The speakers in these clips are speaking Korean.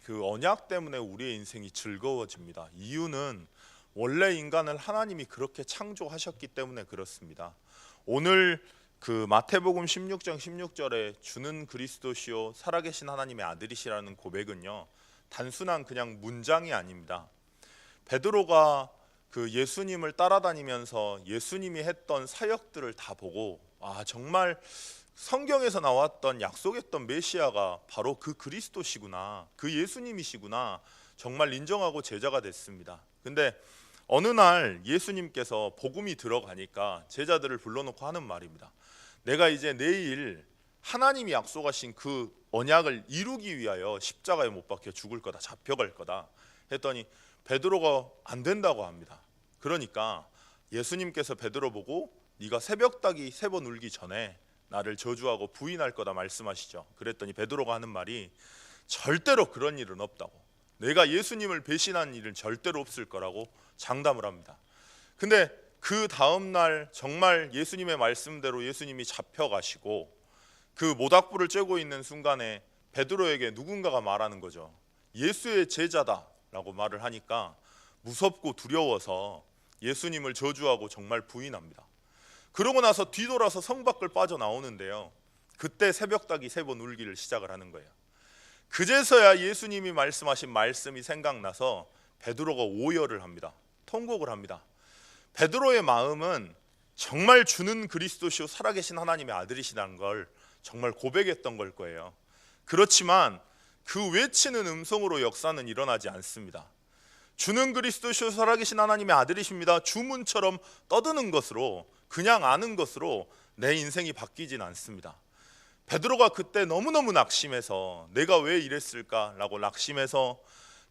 그 언약 때문에 우리의 인생이 즐거워집니다. 이유는 원래 인간을 하나님이 그렇게 창조하셨기 때문에 그렇습니다. 오늘 그 마태복음 16장 16절에 주는 그리스도시요 살아계신 하나님의 아들이시라는 고백은요, 단순한 그냥 문장이 아닙니다. 베드로가 그 예수님을 따라다니면서 예수님이 했던 사역들을 다 보고 정말 성경에서 나왔던 약속했던 메시아가 바로 그 그리스도시구나, 그 예수님이시구나 정말 인정하고 제자가 됐습니다. 근데 어느 날 예수님께서 복음이 들어가니까 제자들을 불러놓고 하는 말입니다. 내가 이제 내일 하나님이 약속하신 그 언약을 이루기 위하여 십자가에 못 박혀 죽을 거다, 잡혀갈 거다 했더니 베드로가 안 된다고 합니다. 그러니까 예수님께서 베드로 보고 네가 새벽닭이 3번 울기 전에 나를 저주하고 부인할 거다 말씀하시죠. 그랬더니 베드로가 하는 말이 절대로 그런 일은 없다고, 내가 예수님을 배신한 일은 절대로 없을 거라고 장담을 합니다. 근데 그 다음날 정말 예수님의 말씀대로 예수님이 잡혀가시고 그 모닥불을 쬐고 있는 순간에 베드로에게 누군가가 말하는 거죠. 예수의 제자다라고 말을 하니까 무섭고 두려워서 예수님을 저주하고 정말 부인합니다. 그러고 나서 뒤돌아서 성 밖을 빠져나오는데요, 그때 새벽닭이 3번 울기를 시작을 하는 거예요. 그제서야 예수님이 말씀하신 말씀이 생각나서 베드로가 오열을 합니다. 통곡을 합니다. 베드로의 마음은 정말 주는 그리스도시요 살아계신 하나님의 아들이시라는 걸 정말 고백했던 걸 거예요. 그렇지만 그 외치는 음성으로 역사는 일어나지 않습니다. 주는 그리스도시요 살아계신 하나님의 아들이십니다, 주문처럼 떠드는 것으로, 그냥 아는 것으로 내 인생이 바뀌진 않습니다. 베드로가 그때 너무너무 낙심해서 내가 왜 이랬을까라고 낙심해서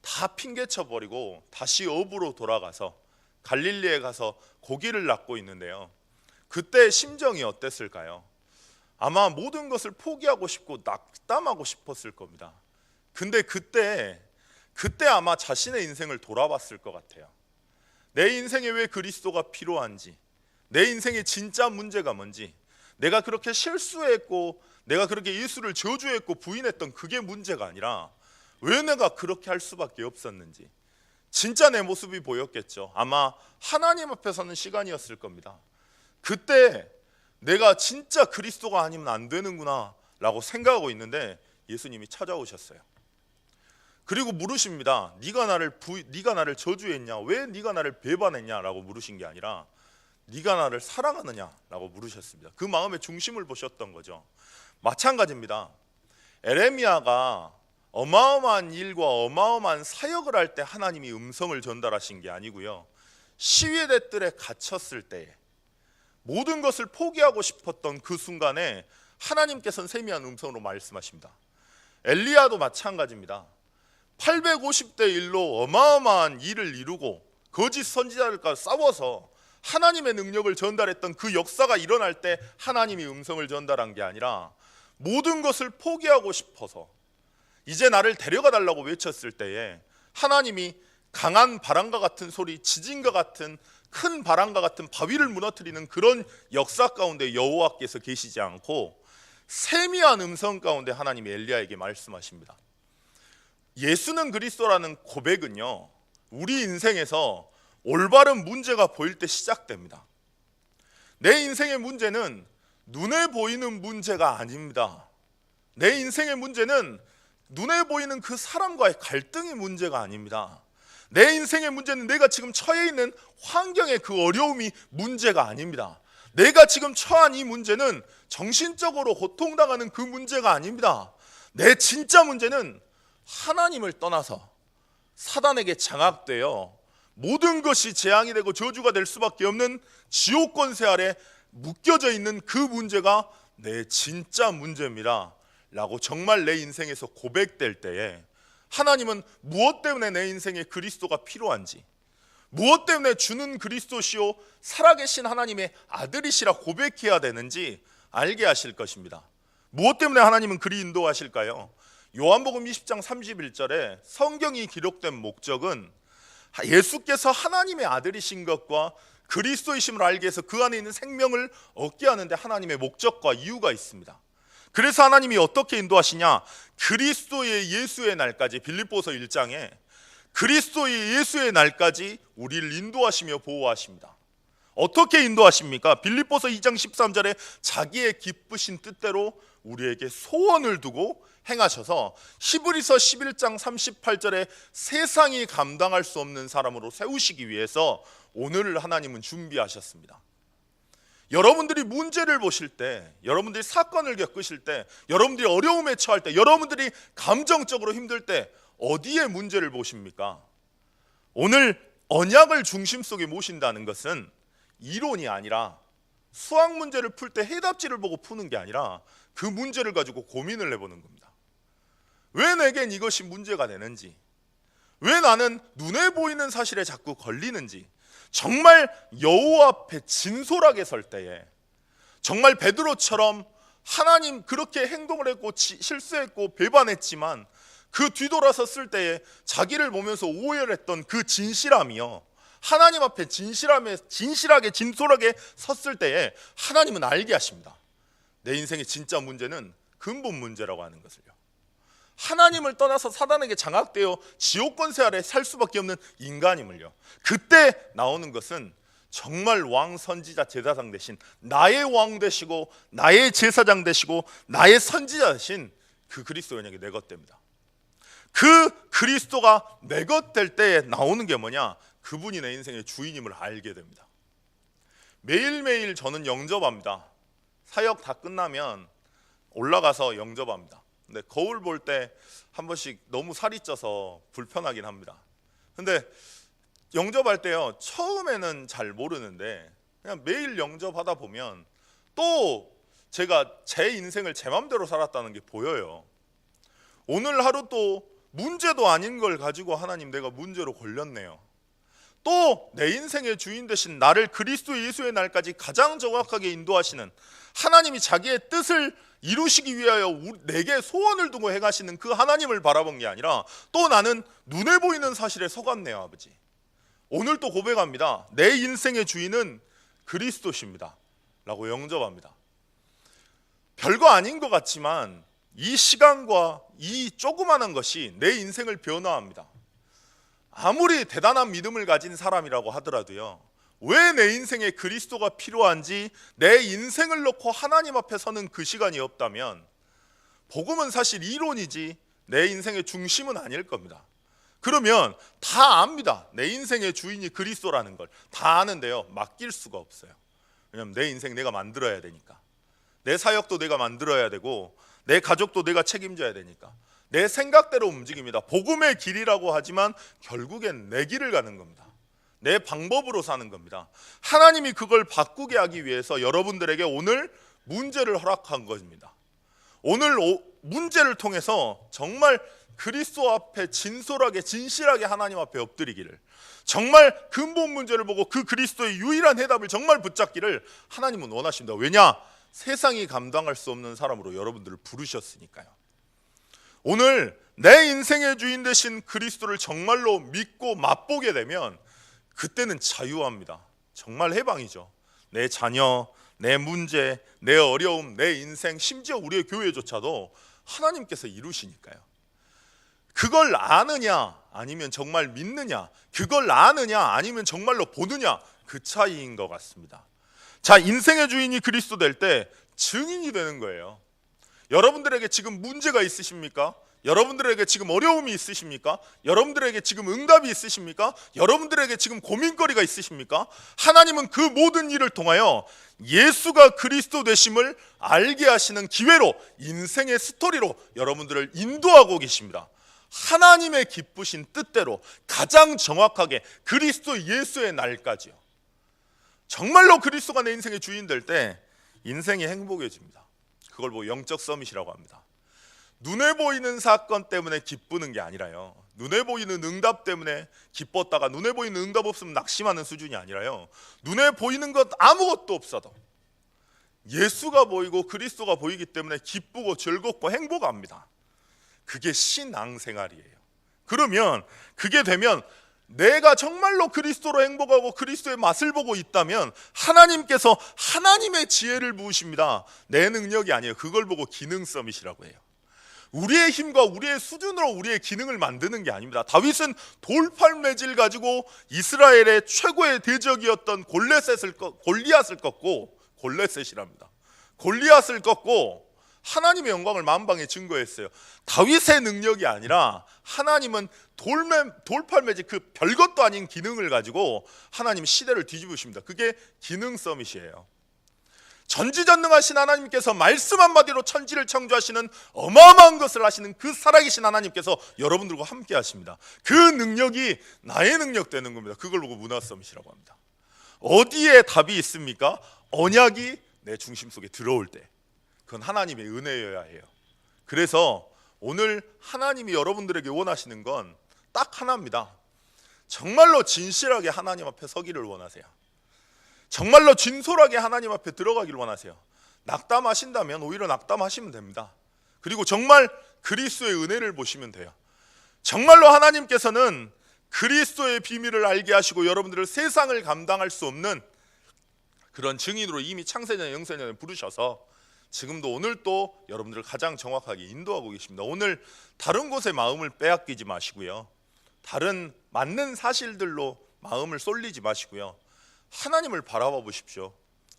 다 핑계쳐버리고 다시 어부로 돌아가서 갈릴리에 가서 고기를 낚고 있는데요, 그때 심정이 어땠을까요? 아마 모든 것을 포기하고 싶고 낙담하고 싶었을 겁니다. 근데 그때 아마 자신의 인생을 돌아봤을 것 같아요. 내 인생에 왜 그리스도가 필요한지, 내 인생의 진짜 문제가 뭔지, 내가 그렇게 실수했고 내가 그렇게 예수를 저주했고 부인했던 그게 문제가 아니라 왜 내가 그렇게 할 수밖에 없었는지, 진짜 내 모습이 보였겠죠. 아마 하나님 앞에 서는 시간이었을 겁니다. 그때 내가 진짜 그리스도가 아니면 안 되는구나 라고 생각하고 있는데 예수님이 찾아오셨어요. 그리고 물으십니다. 네가 나를 저주했냐? 왜 네가 나를 배반했냐라고 물으신 게 아니라 네가 나를 사랑하느냐라고 물으셨습니다. 그 마음의 중심을 보셨던 거죠. 마찬가지입니다. 에레미야가 어마어마한 일과 어마어마한 사역을 할 때 하나님이 음성을 전달하신 게 아니고요, 시위의 뜰에 갇혔을 때에 모든 것을 포기하고 싶었던 그 순간에 하나님께서는 세미한 음성으로 말씀하십니다. 엘리야도 마찬가지입니다. 850대 1로 어마어마한 일을 이루고 거짓 선지자들과 싸워서 하나님의 능력을 전달했던 그 역사가 일어날 때 하나님이 음성을 전달한 게 아니라 모든 것을 포기하고 싶어서 이제 나를 데려가 달라고 외쳤을 때에 하나님이 강한 바람과 같은 소리, 지진과 같은 큰 바람과 같은 바위를 무너뜨리는 그런 역사 가운데 여호와께서 계시지 않고 세미한 음성 가운데 하나님이 엘리야에게 말씀하십니다. 예수는 그리스도라는 고백은요, 우리 인생에서 올바른 문제가 보일 때 시작됩니다. 내 인생의 문제는 눈에 보이는 문제가 아닙니다. 내 인생의 문제는 눈에 보이는 그 사람과의 갈등의 문제가 아닙니다. 내 인생의 문제는 내가 지금 처해 있는 환경의 그 어려움이 문제가 아닙니다. 내가 지금 처한 이 문제는 정신적으로 고통당하는 그 문제가 아닙니다. 내 진짜 문제는 하나님을 떠나서 사단에게 장악되어 모든 것이 재앙이 되고 저주가 될 수밖에 없는 지옥 권세 아래 묶여져 있는 그 문제가 내 진짜 문제입니다 라고 정말 내 인생에서 고백될 때에 하나님은 무엇 때문에 내 인생에 그리스도가 필요한지, 무엇 때문에 주는 그리스도시요 살아계신 하나님의 아들이시라 고백해야 되는지 알게 하실 것입니다. 무엇 때문에 하나님은 그리 인도하실까요? 요한복음 20장 31절에 성경이 기록된 목적은 예수께서 하나님의 아들이신 것과 그리스도이심을 알게 해서 그 안에 있는 생명을 얻게 하는데 하나님의 목적과 이유가 있습니다. 그래서 하나님이 어떻게 인도하시냐? 그리스도의 예수의 날까지, 빌립보서 1장에 그리스도의 예수의 날까지 우리를 인도하시며 보호하십니다. 어떻게 인도하십니까? 빌립보서 2장 13절에 자기의 기쁘신 뜻대로 우리에게 소원을 두고 행하셔서 히브리서 11장 38절에 세상이 감당할 수 없는 사람으로 세우시기 위해서 오늘을 하나님은 준비하셨습니다. 여러분들이 문제를 보실 때, 여러분들이 사건을 겪으실 때, 여러분들이 어려움에 처할 때, 여러분들이 감정적으로 힘들 때 어디에 문제를 보십니까? 오늘 언약을 중심 속에 모신다는 것은 이론이 아니라 수학 문제를 풀 때 해답지를 보고 푸는 게 아니라 그 문제를 가지고 고민을 해보는 겁니다. 왜 내겐 이것이 문제가 되는지, 왜 나는 눈에 보이는 사실에 자꾸 걸리는지, 정말 여호와 앞에 진솔하게 설 때에, 정말 베드로처럼 하나님 그렇게 행동을 했고 실수했고 배반했지만 그 뒤돌아섰을 때에 자기를 보면서 오열했던 그 진실함이요, 하나님 앞에 진실하게 진솔하게 섰을 때에 하나님은 알게 하십니다. 내 인생의 진짜 문제는 근본 문제라고 하는 것을요. 하나님을 떠나서 사단에게 장악되어 지옥 권세 아래 살 수밖에 없는 인간임을요. 그때 나오는 것은 정말 왕 선지자 제사장 대신 나의 왕 되시고 나의 제사장 되시고 나의 선지자 되신 그 그리스도인에게 내 것 됩니다. 그 그리스도가 내 것 될 때에 나오는 게 뭐냐? 그분이 내 인생의 주인임을 알게 됩니다. 매일매일 저는 영접합니다. 사역 다 끝나면 올라가서 영접합니다. 근데 거울 볼 때 한 번씩 너무 살이 쪄서 불편하긴 합니다. 근데 영접할 때요, 처음에는 잘 모르는데 그냥 매일 영접하다 보면 또 제가 제 인생을 제 맘대로 살았다는 게 보여요. 오늘 하루 또 문제도 아닌 걸 가지고 하나님 내가 문제로 걸렸네요. 또 내 인생의 주인 되신 나를 그리스도 예수의 날까지 가장 정확하게 인도하시는 하나님이 자기의 뜻을 이루시기 위하여 내게 소원을 두고 행하시는 그 하나님을 바라본 게 아니라 또 나는 눈에 보이는 사실에 속았네요. 아버지, 오늘 또 고백합니다. 내 인생의 주인은 그리스도십니다 라고 영접합니다. 별거 아닌 것 같지만 이 시간과 이 조그마한 것이 내 인생을 변화합니다. 아무리 대단한 믿음을 가진 사람이라고 하더라도요, 왜 내 인생에 그리스도가 필요한지 내 인생을 놓고 하나님 앞에 서는 그 시간이 없다면 복음은 사실 이론이지 내 인생의 중심은 아닐 겁니다. 그러면 다 압니다. 내 인생의 주인이 그리스도라는 걸 다 아는데요, 맡길 수가 없어요. 왜냐하면 내 인생 내가 만들어야 되니까. 내 사역도 내가 만들어야 되고 내 가족도 내가 책임져야 되니까 내 생각대로 움직입니다. 복음의 길이라고 하지만 결국엔 내 길을 가는 겁니다. 내 방법으로 사는 겁니다. 하나님이 그걸 바꾸게 하기 위해서 여러분들에게 오늘 문제를 허락한 것입니다. 오늘 문제를 통해서 정말 그리스도 앞에 진솔하게 진실하게 하나님 앞에 엎드리기를, 정말 근본 문제를 보고 그 그리스도의 유일한 해답을 정말 붙잡기를 하나님은 원하십니다. 왜냐? 세상이 감당할 수 없는 사람으로 여러분들을 부르셨으니까요. 오늘 내 인생의 주인 되신 그리스도를 정말로 믿고 맛보게 되면 그때는 자유합니다. 정말 해방이죠. 내 자녀, 내 문제, 내 어려움, 내 인생, 심지어 우리의 교회조차도 하나님께서 이루시니까요. 그걸 아느냐 아니면 정말 믿느냐, 그걸 아느냐 아니면 정말로 보느냐, 그 차이인 것 같습니다. 자, 인생의 주인이 그리스도 될 때 증인이 되는 거예요. 여러분들에게 지금 문제가 있으십니까? 여러분들에게 지금 어려움이 있으십니까? 여러분들에게 지금 응답이 있으십니까? 여러분들에게 지금 고민거리가 있으십니까? 하나님은 그 모든 일을 통하여 예수가 그리스도 되심을 알게 하시는 기회로, 인생의 스토리로 여러분들을 인도하고 계십니다. 하나님의 기쁘신 뜻대로 가장 정확하게 그리스도 예수의 날까지요. 정말로 그리스도가 내 인생의 주인 될 때 인생이 행복해집니다. 그걸 영적 서밋이라고 합니다. 눈에 보이는 사건 때문에 기쁘는 게 아니라요, 눈에 보이는 응답 때문에 기뻤다가 눈에 보이는 응답 없으면 낙심하는 수준이 아니라요, 눈에 보이는 것 아무것도 없어도 예수가 보이고 그리스도가 보이기 때문에 기쁘고 즐겁고 행복합니다. 그게 신앙생활이에요. 그러면 그게 되면 내가 정말로 그리스도로 행복하고 그리스도의 맛을 보고 있다면 하나님께서 하나님의 지혜를 부으십니다. 내 능력이 아니에요. 그걸 보고 기능 서밋이라고 해요. 우리의 힘과 우리의 수준으로 우리의 기능을 만드는 게 아닙니다. 다윗은 돌팔매질 가지고 이스라엘의 최고의 대적이었던 골리앗을 꺾고, 골레셋이랍니다. 골리앗을 꺾고 하나님의 영광을 만방에 증거했어요. 다윗의 능력이 아니라 하나님은 돌팔매질 그 별것도 아닌 기능을 가지고 하나님 시대를 뒤집으십니다. 그게 기능 서밋이에요. 전지전능하신 하나님께서 말씀 한마디로 천지를 창조하시는 어마어마한 것을 하시는 그 살아계신 하나님께서 여러분들과 함께 하십니다. 그 능력이 나의 능력 되는 겁니다. 그걸 보고 문화 서밋이라고 합니다. 어디에 답이 있습니까? 언약이 내 중심 속에 들어올 때, 그건 하나님의 은혜여야 해요. 그래서 오늘 하나님이 여러분들에게 원하시는 건 딱 하나입니다. 정말로 진실하게 하나님 앞에 서기를 원하세요. 정말로 진솔하게 하나님 앞에 들어가기를 원하세요. 낙담하신다면 오히려 낙담하시면 됩니다. 그리고 정말 그리스도의 은혜를 보시면 돼요. 정말로 하나님께서는 그리스도의 비밀을 알게 하시고 여러분들을 세상을 감당할 수 없는 그런 증인으로 이미 창세전 영세전에 부르셔서 지금도 오늘 또 여러분들을 가장 정확하게 인도하고 계십니다. 오늘 다른 곳에 마음을 빼앗기지 마시고요, 다른 맞는 사실들로 마음을 쏠리지 마시고요, 하나님을 바라봐 보십시오.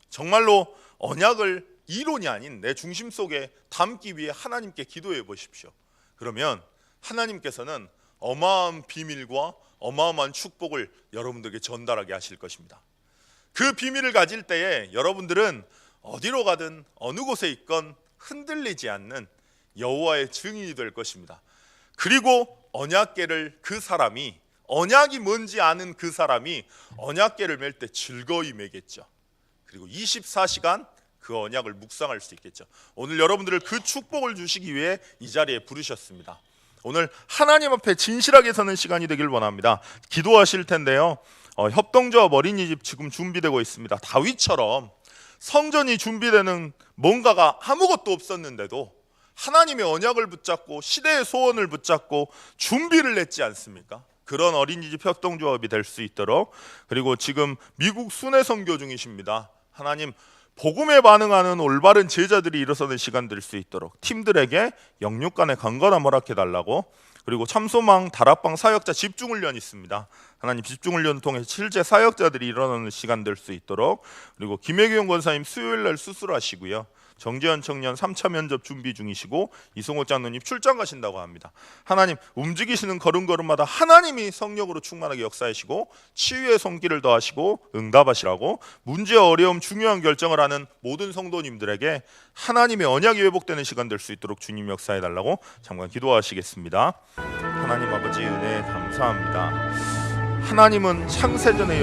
정말로 언약을 이론이 아닌 내 중심 속에 담기 위해 하나님께 기도해 보십시오. 그러면 하나님께서는 어마어마한 비밀과 어마어마한 축복을 여러분들에게 전달하게 하실 것입니다. 그 비밀을 가질 때에 여러분들은 어디로 가든 어느 곳에 있건 흔들리지 않는 여호와의 증인이 될 것입니다. 그리고 언약궤를 그 사람이, 언약이 뭔지 아는 그 사람이 언약궤를 맬 때 즐거이 매겠죠. 그리고 24시간 그 언약을 묵상할 수 있겠죠. 오늘 여러분들을 그 축복을 주시기 위해 이 자리에 부르셨습니다. 오늘 하나님 앞에 진실하게 서는 시간이 되길 원합니다. 기도하실 텐데요, 협동조합 어린이집 지금 준비되고 있습니다. 다윗처럼 성전이 준비되는 뭔가가 아무것도 없었는데도 하나님의 언약을 붙잡고 시대의 소원을 붙잡고 준비를 했지 않습니까? 그런 어린이집 협동조합이 될 수 있도록, 그리고 지금 미국 순회 선교 중이십니다. 하나님, 복음에 반응하는 올바른 제자들이 일어서는 시간 될 수 있도록 팀들에게 영육간의 강건함 허락해달라고, 그리고 참소망 다락방 사역자 집중훈련 있습니다. 하나님, 집중훈련 통해 실제 사역자들이 일어나는 시간 될 수 있도록, 그리고 김혜경 권사님 수요일날 수술하시고요, 정재현 청년 3차 면접 준비 중이시고 이승호 장로님 출장 가신다고 합니다. 하나님, 움직이시는 걸음걸음마다 하나님이 성령으로 충만하게 역사하시고 치유의 손길을 더하시고 응답하시라고, 문제와 어려움, 중요한 결정을 하는 모든 성도님들에게 하나님의 언약이 회복되는 시간 될 수 있도록 주님 역사해달라고 잠깐 기도하시겠습니다. 하나님 아버지, 은혜 감사합니다. 하나님은 창세전에